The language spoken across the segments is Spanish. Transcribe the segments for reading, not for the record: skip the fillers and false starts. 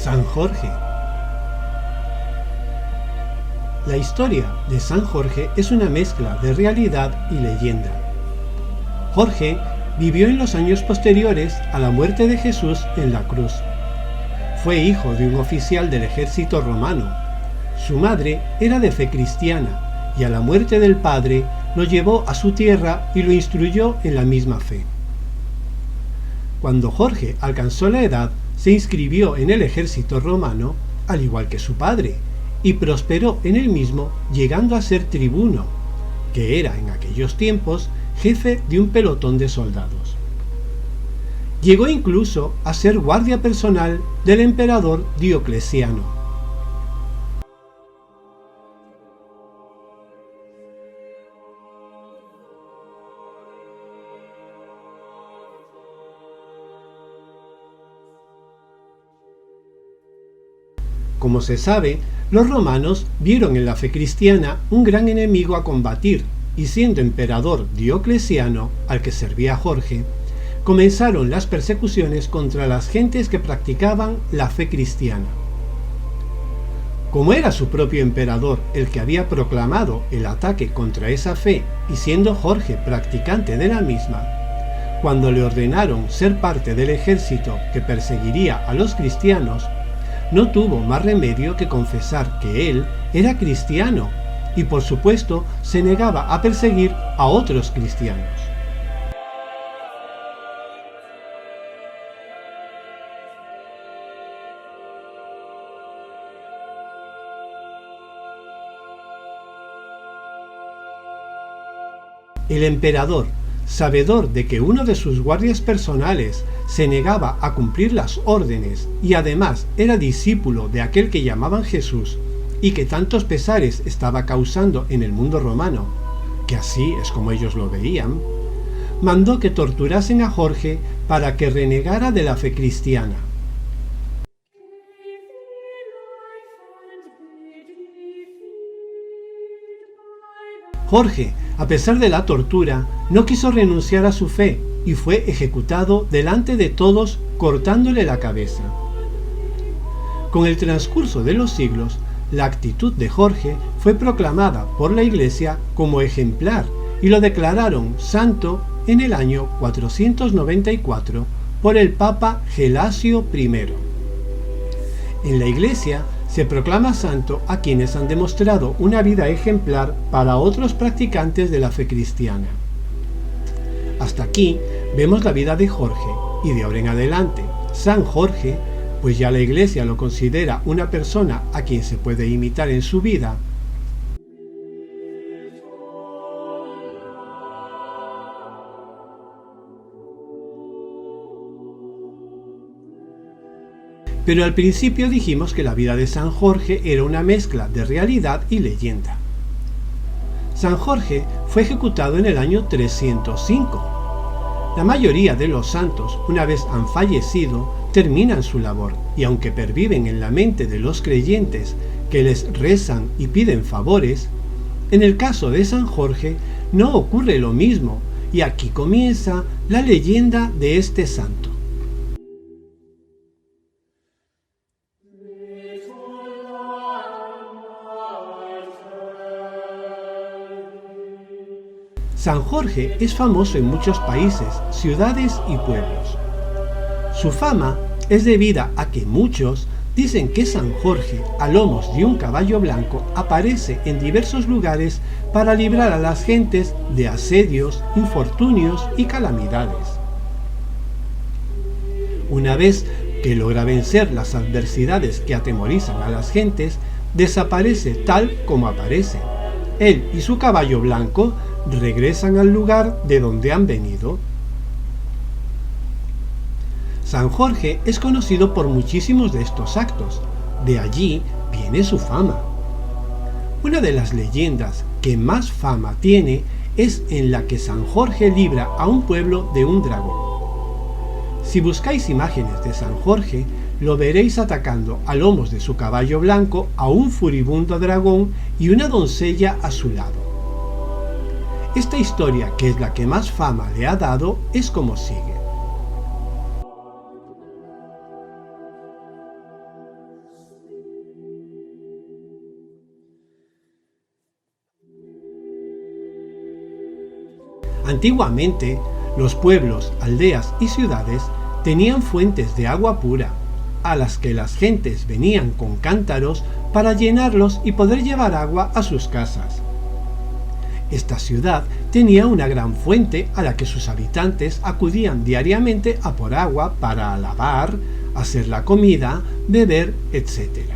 San Jorge. La historia de San Jorge es una mezcla de realidad y leyenda. Jorge vivió en los años posteriores a la muerte de Jesús en la cruz. Fue hijo de un oficial del ejército romano. Su madre era de fe cristiana y a la muerte del padre lo llevó a su tierra y lo instruyó en la misma fe. Cuando Jorge alcanzó la edad, se inscribió en el ejército romano, al igual que su padre, y prosperó en el mismo, llegando a ser tribuno, que era en aquellos tiempos jefe de un pelotón de soldados. Llegó incluso a ser guardia personal del emperador Diocleciano. Como se sabe, los romanos vieron en la fe cristiana un gran enemigo a combatir, y siendo emperador Diocleciano, al que servía Jorge, comenzaron las persecuciones contra las gentes que practicaban la fe cristiana. Como era su propio emperador el que había proclamado el ataque contra esa fe, y siendo Jorge practicante de la misma, cuando le ordenaron ser parte del ejército que perseguiría a los cristianos, no tuvo más remedio que confesar que él era cristiano y por supuesto se negaba a perseguir a otros cristianos. El emperador, sabedor de que uno de sus guardias personales se negaba a cumplir las órdenes y además era discípulo de aquel que llamaban Jesús y que tantos pesares estaba causando en el mundo romano, que así es como ellos lo veían, mandó que torturasen a Jorge para que renegara de la fe cristiana. Jorge, a pesar de la tortura, no quiso renunciar a su fe y fue ejecutado delante de todos cortándole la cabeza. Con el transcurso de los siglos, la actitud de Jorge fue proclamada por la Iglesia como ejemplar y lo declararon santo en el año 494 por el Papa Gelasio I. En la Iglesia se proclama santo a quienes han demostrado una vida ejemplar para otros practicantes de la fe cristiana. Hasta aquí vemos la vida de Jorge y de ahora en adelante San Jorge, pues ya la Iglesia lo considera una persona a quien se puede imitar en su vida. Pero al principio dijimos que la vida de San Jorge era una mezcla de realidad y leyenda. San Jorge fue ejecutado en el año 305. La mayoría de los santos, una vez han fallecido, terminan su labor y aunque perviven en la mente de los creyentes que les rezan y piden favores, en el caso de San Jorge no ocurre lo mismo y aquí comienza la leyenda de este santo. San Jorge es famoso en muchos países, ciudades y pueblos. Su fama es debida a que muchos dicen que San Jorge, a lomos de un caballo blanco, aparece en diversos lugares para librar a las gentes de asedios, infortunios y calamidades. Una vez que logra vencer las adversidades que atemorizan a las gentes, desaparece tal como aparece. Él y su caballo blanco regresan al lugar de donde han venido. San Jorge es conocido por muchísimos de estos actos, de allí viene su fama. Una de las leyendas que más fama tiene es en la que San Jorge libra a un pueblo de un dragón. Si buscáis imágenes de San Jorge, lo veréis atacando a lomos de su caballo blanco a un furibundo dragón y una doncella a su lado. Esta historia, que es la que más fama le ha dado, es como sigue. Antiguamente, los pueblos, aldeas y ciudades tenían fuentes de agua pura, a las que las gentes venían con cántaros para llenarlos y poder llevar agua a sus casas. Esta ciudad tenía una gran fuente a la que sus habitantes acudían diariamente a por agua para lavar, hacer la comida, beber, etc.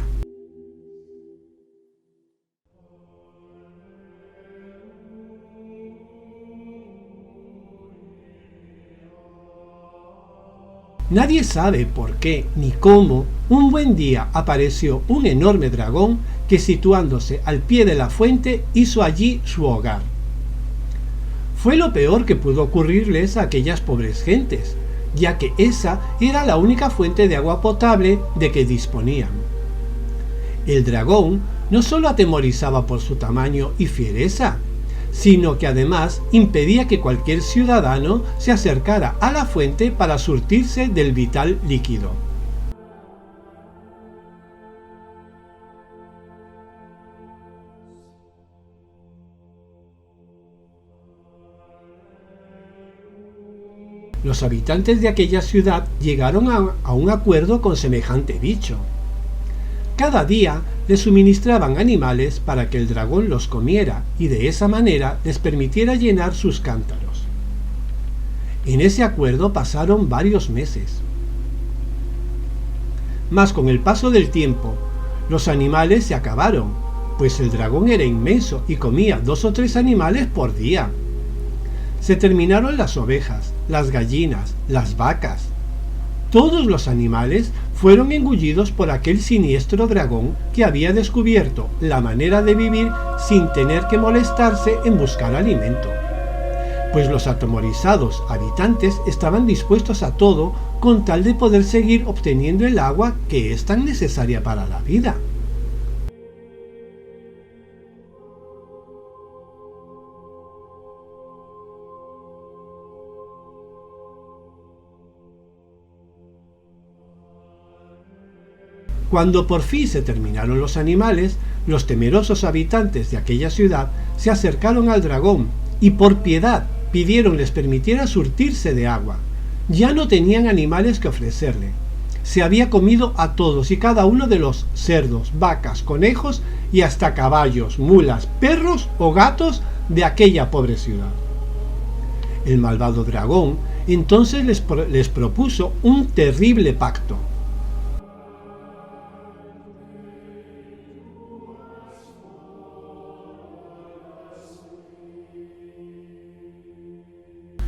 Nadie sabe por qué ni cómo un buen día apareció un enorme dragón que, situándose al pie de la fuente, hizo allí su hogar. Fue lo peor que pudo ocurrirles a aquellas pobres gentes, ya que esa era la única fuente de agua potable de que disponían. El dragón no solo atemorizaba por su tamaño y fiereza, sino que además impedía que cualquier ciudadano se acercara a la fuente para surtirse del vital líquido. Los habitantes de aquella ciudad llegaron a un acuerdo con semejante bicho. Cada día les suministraban animales para que el dragón los comiera y de esa manera les permitiera llenar sus cántaros. En ese acuerdo pasaron varios meses. Mas con el paso del tiempo, los animales se acabaron, pues el dragón era inmenso y comía 2 o 3 animales por día. Se terminaron las ovejas, las gallinas, las vacas. Todos los animales fueron engullidos por aquel siniestro dragón que había descubierto la manera de vivir sin tener que molestarse en buscar alimento. Pues los atemorizados habitantes estaban dispuestos a todo con tal de poder seguir obteniendo el agua que es tan necesaria para la vida. Cuando por fin se terminaron los animales, los temerosos habitantes de aquella ciudad se acercaron al dragón y por piedad pidieron les permitiera surtirse de agua. Ya no tenían animales que ofrecerle. Se había comido a todos y cada uno de los cerdos, vacas, conejos y hasta caballos, mulas, perros o gatos de aquella pobre ciudad. El malvado dragón entonces les propuso un terrible pacto.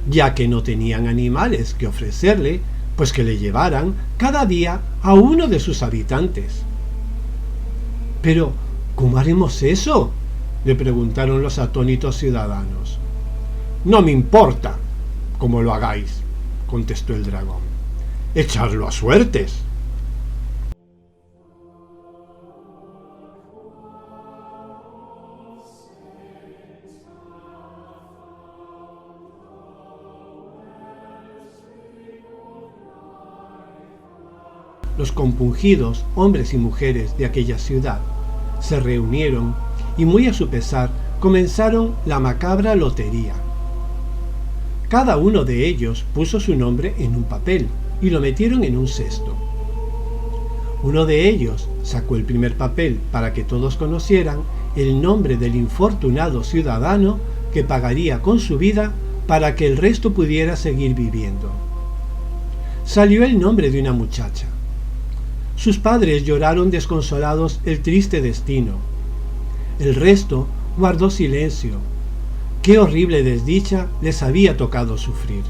Ya que no tenían animales que ofrecerle, pues que le llevaran cada día a uno de sus habitantes. Pero, ¿cómo haremos eso?, le preguntaron los atónitos ciudadanos. No me importa cómo lo hagáis, contestó el dragón. Echarlo a suertes. Los compungidos hombres y mujeres de aquella ciudad se reunieron y, muy a su pesar, comenzaron la macabra lotería. Cada uno de ellos puso su nombre en un papel y lo metieron en un cesto. Uno de ellos sacó el primer papel para que todos conocieran el nombre del infortunado ciudadano que pagaría con su vida para que el resto pudiera seguir viviendo. Salió el nombre de una muchacha. Sus padres lloraron desconsolados el triste destino. El resto guardó silencio. Qué horrible desdicha les había tocado sufrir.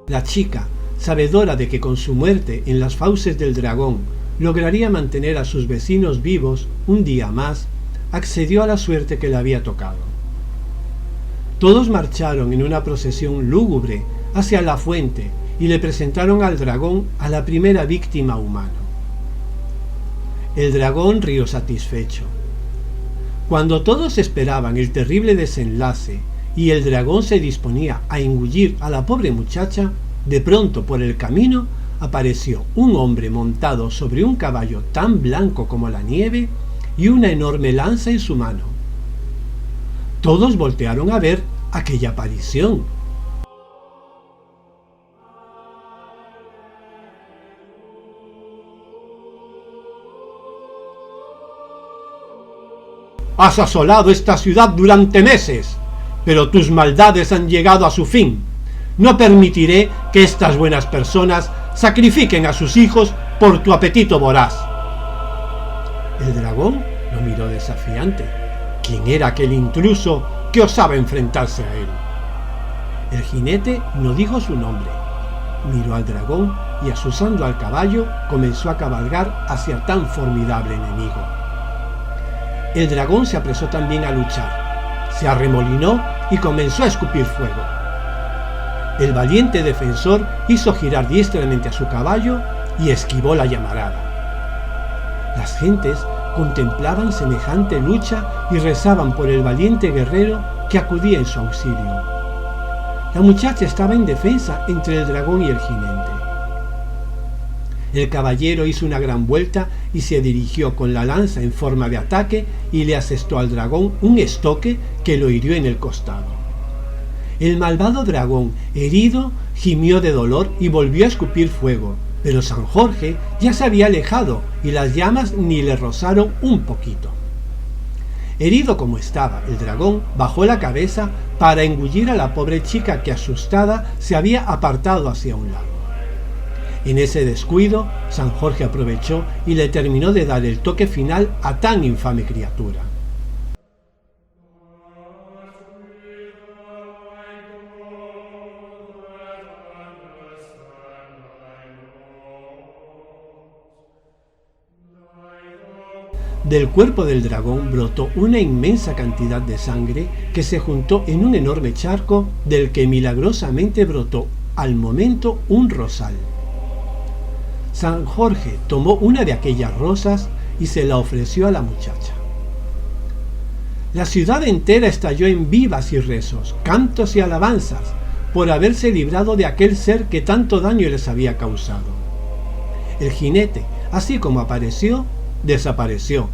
La chica, sabedora de que con su muerte en las fauces del dragón lograría mantener a sus vecinos vivos un día más, accedió a la suerte que le había tocado. Todos marcharon en una procesión lúgubre hacia la fuente y le presentaron al dragón a la primera víctima humana. El dragón rió satisfecho. Cuando todos esperaban el terrible desenlace y el dragón se disponía a engullir a la pobre muchacha, de pronto por el camino apareció un hombre montado sobre un caballo tan blanco como la nieve y una enorme lanza en su mano. Todos voltearon a ver aquella aparición. Has asolado esta ciudad durante meses, pero tus maldades han llegado a su fin. No permitiré que estas buenas personas sacrifiquen a sus hijos por tu apetito voraz. El dragón lo miró desafiante. ¿Quién era aquel intruso que osaba enfrentarse a él? El jinete no dijo su nombre. Miró al dragón y, asusando al caballo, comenzó a cabalgar hacia tan formidable enemigo. El dragón se apresó también a luchar. Se arremolinó y comenzó a escupir fuego. El valiente defensor hizo girar diestramente a su caballo y esquivó la llamarada. Las gentes contemplaban semejante lucha y rezaban por el valiente guerrero que acudía en su auxilio. La muchacha estaba indefensa entre el dragón y el jinete. El caballero hizo una gran vuelta y se dirigió con la lanza en forma de ataque y le asestó al dragón un estoque que lo hirió en el costado. El malvado dragón, herido, gimió de dolor y volvió a escupir fuego, pero San Jorge ya se había alejado y las llamas ni le rozaron un poquito. Herido como estaba, el dragón bajó la cabeza para engullir a la pobre chica que, asustada, se había apartado hacia un lado. En ese descuido, San Jorge aprovechó y le terminó de dar el toque final a tan infame criatura. Del cuerpo del dragón brotó una inmensa cantidad de sangre que se juntó en un enorme charco del que milagrosamente brotó al momento un rosal. San Jorge tomó una de aquellas rosas y se la ofreció a la muchacha. La ciudad entera estalló en vivas y rezos, cantos y alabanzas por haberse librado de aquel ser que tanto daño les había causado. El jinete, así como apareció, desapareció,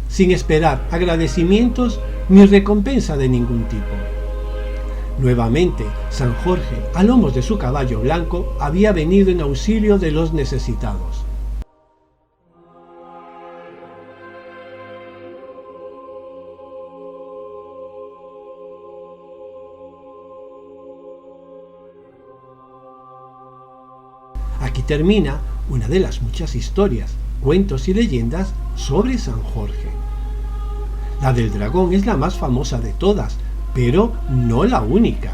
sin esperar agradecimientos ni recompensa de ningún tipo. Nuevamente, San Jorge, a lomos de su caballo blanco, había venido en auxilio de los necesitados. Aquí termina una de las muchas historias, cuentos y leyendas sobre San Jorge. La del dragón es la más famosa de todas, pero no la única.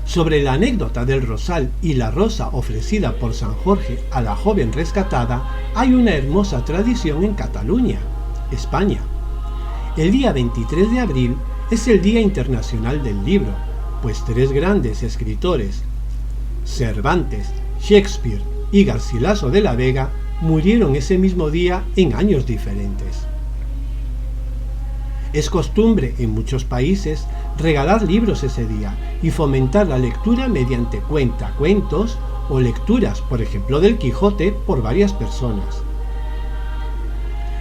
Sobre la anécdota del rosal y la rosa ofrecida por San Jorge a la joven rescatada, hay una hermosa tradición en Cataluña, España. El día 23 de abril es el Día Internacional del Libro, pues tres grandes escritores, Cervantes, Shakespeare y Garcilaso de la Vega, murieron ese mismo día en años diferentes. Es costumbre en muchos países regalar libros ese día y fomentar la lectura mediante cuentacuentos o lecturas, por ejemplo del Quijote, por varias personas.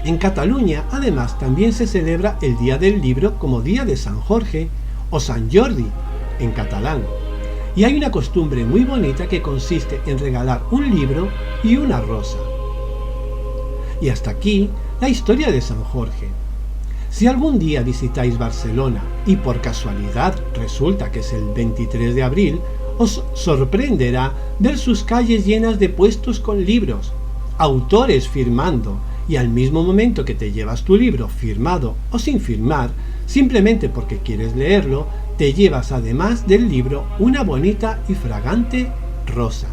En Cataluña, además, también se celebra el Día del Libro como Día de San Jorge o Sant Jordi en catalán. Y hay una costumbre muy bonita que consiste en regalar un libro y una rosa. Y hasta aquí la historia de San Jorge. Si algún día visitáis Barcelona y por casualidad resulta que es el 23 de abril, os sorprenderá ver sus calles llenas de puestos con libros, autores firmando, y al mismo momento que te llevas tu libro firmado o sin firmar, simplemente porque quieres leerlo, te llevas además del libro una bonita y fragante rosa.